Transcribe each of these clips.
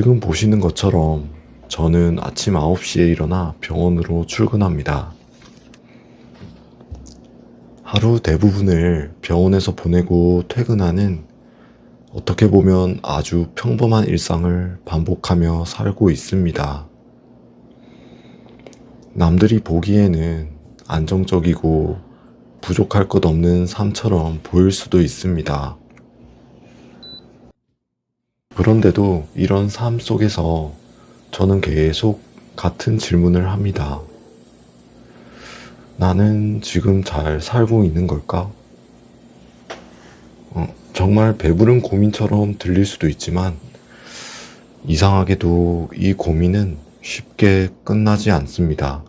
지금 보시는 것처럼 저는 아침 9시에 일어나 병원으로 출근합니다. 하루 대부분을 병원에서 보내고 퇴근하는 어떻게 보면 아주 평범한 일상을 반복하며 살고 있습니다. 남들이 보기에는 안정적이고 부족할 것 없는 삶처럼 보일 수도 있습니다. 그런데도 이런 삶 속에서 저는 계속 같은 질문을 합니다. 나는 지금 잘 살고 있는 걸까? 정말 배부른 고민처럼 들릴 수도 있지만 이상하게도 이 고민은 쉽게 끝나지 않습니다.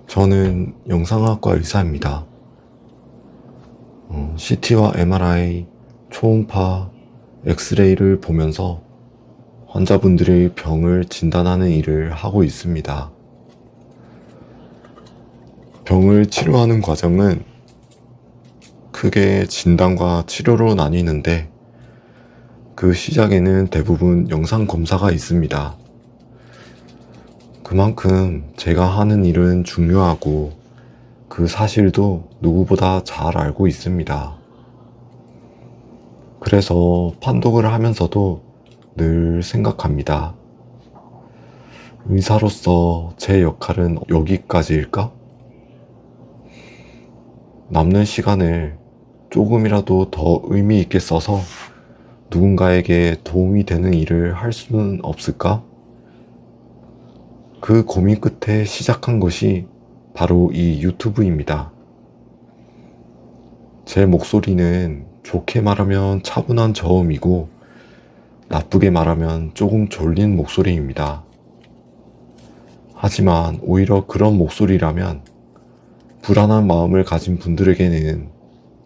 저는 영상학과 의사입니다. CT와 MRI, 초음파, 엑스레이를 보면서 환자분들의 병을 진단하는 일을 하고 있습니다. 병을 치료하는 과정은 크게 진단과 치료로 나뉘는데 그 시작에는 대부분 영상 검사가 있습니다. 그만큼 제가 하는 일은 중요하고 그 사실도 누구보다 잘 알고 있습니다. 그래서 판독을 하면서도 늘 생각합니다. 의사로서 제 역할은 여기까지일까? 남는 시간을 조금이라도 더 의미 있게 써서 누군가에게 도움이 되는 일을 할 수는 없을까? 그 고민 끝에 시작한 것이 바로 이 유튜브입니다. 제 목소리는 좋게 말하면 차분한 저음이고 나쁘게 말하면 조금 졸린 목소리입니다. 하지만 오히려 그런 목소리라면 불안한 마음을 가진 분들에게는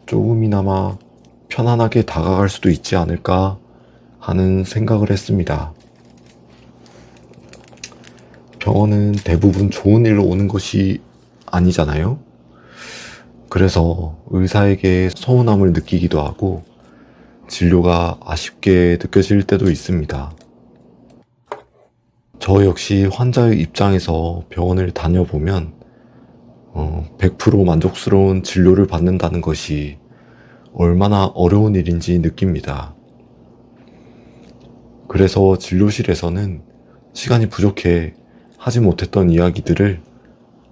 조금이나마 편안하게 다가갈 수도 있지 않을까 하는 생각을 했습니다. 병원은 대부분 좋은 일로 오는 것이 아니잖아요. 그래서 의사에게 서운함을 느끼기도 하고 진료가 아쉽게 느껴질 때도 있습니다. 저 역시 환자의 입장에서 병원을 다녀보면 100% 만족스러운 진료를 받는다는 것이 얼마나 어려운 일인지 느낍니다. 그래서 진료실에서는 시간이 부족해 하지 못했던 이야기들을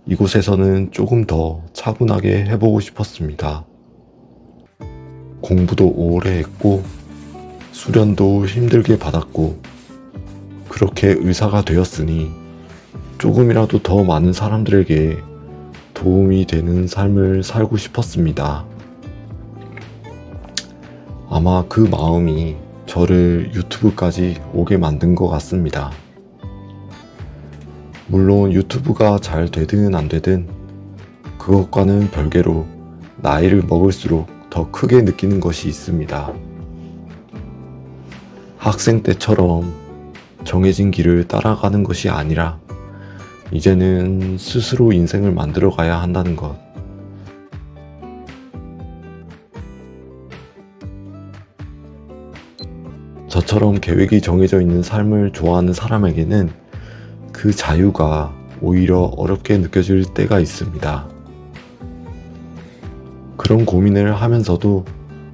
이곳에서는 조금 더 차분하게 해보고 싶었습니다. 공부도 오래 했고 수련도 힘들게 받았고 그렇게 의사가 되었으니 조금이라도 더 많은 사람들에게 도움이 되는 삶을 살고 싶었습니다. 아마 그 마음이 저를 유튜브까지 오게 만든 것 같습니다. 물론 유튜브가 잘 되든 안 되든 그것과는 별개로 나이를 먹을수록 더 크게 느끼는 것이 있습니다. 학생 때처럼 정해진 길을 따라가는 것이 아니라 이제는 스스로 인생을 만들어 가야 한다는 것. 저처럼 계획이 정해져 있는 삶을 좋아하는 사람에게는 그 자유가 오히려 어렵게 느껴질 때가 있습니다. 그런 고민을 하면서도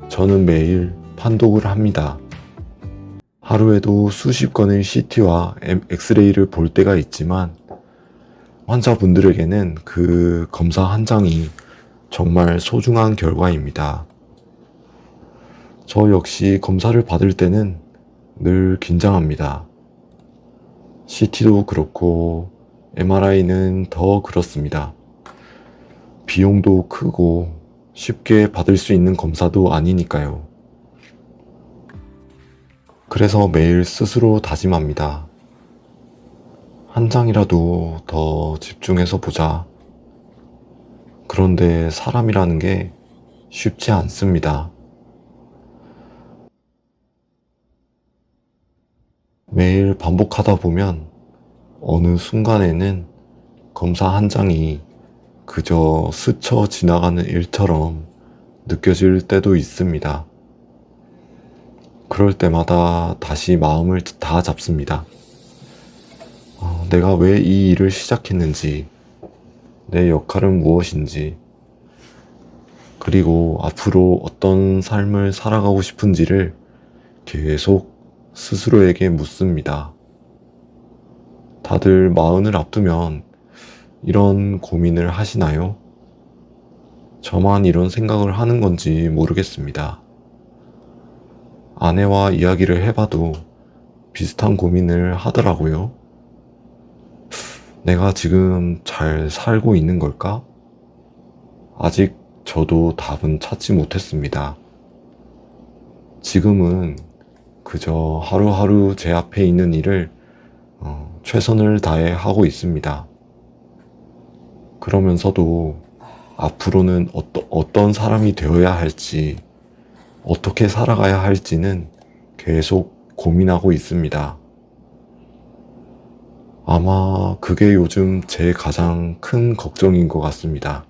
저는 매일 판독을 합니다. 하루에도 수십 건의 CT와 엑스레이를 볼 때가 있지만 환자분들에게는 그 검사 한 장이 정말 소중한 결과입니다. 저 역시 검사를 받을 때는 늘 긴장합니다. CT도 그렇고 MRI는 더 그렇습니다. 비용도 크고 쉽게 받을 수 있는 검사도 아니니까요. 그래서 매일 스스로 다짐합니다. 한 장이라도 더 집중해서 보자. 그런데 사람이라는 게 쉽지 않습니다. 매일 반복하다 보면 어느 순간에는 검사 한 장이 그저 스쳐 지나가는 일처럼 느껴질 때도 있습니다. 그럴 때마다 다시 마음을 다 잡습니다. 내가 왜 이 일을 시작했는지, 내 역할은 무엇인지, 그리고 앞으로 어떤 삶을 살아가고 싶은지를 계속 스스로에게 묻습니다. 다들 마흔을 앞두면 이런 고민을 하시나요? 저만 이런 생각을 하는 건지 모르겠습니다. 아내와 이야기를 해봐도 비슷한 고민을 하더라고요. 내가 지금 잘 살고 있는 걸까? 아직 저도 답은 찾지 못했습니다. 지금은 그저 하루하루 제 앞에 있는 일을 최선을 다해 하고 있습니다. 그러면서도 앞으로는 어떤 사람이 되어야 할지, 어떻게 살아가야 할지는 계속 고민하고 있습니다. 아마 그게 요즘 제 가장 큰 걱정인 것 같습니다.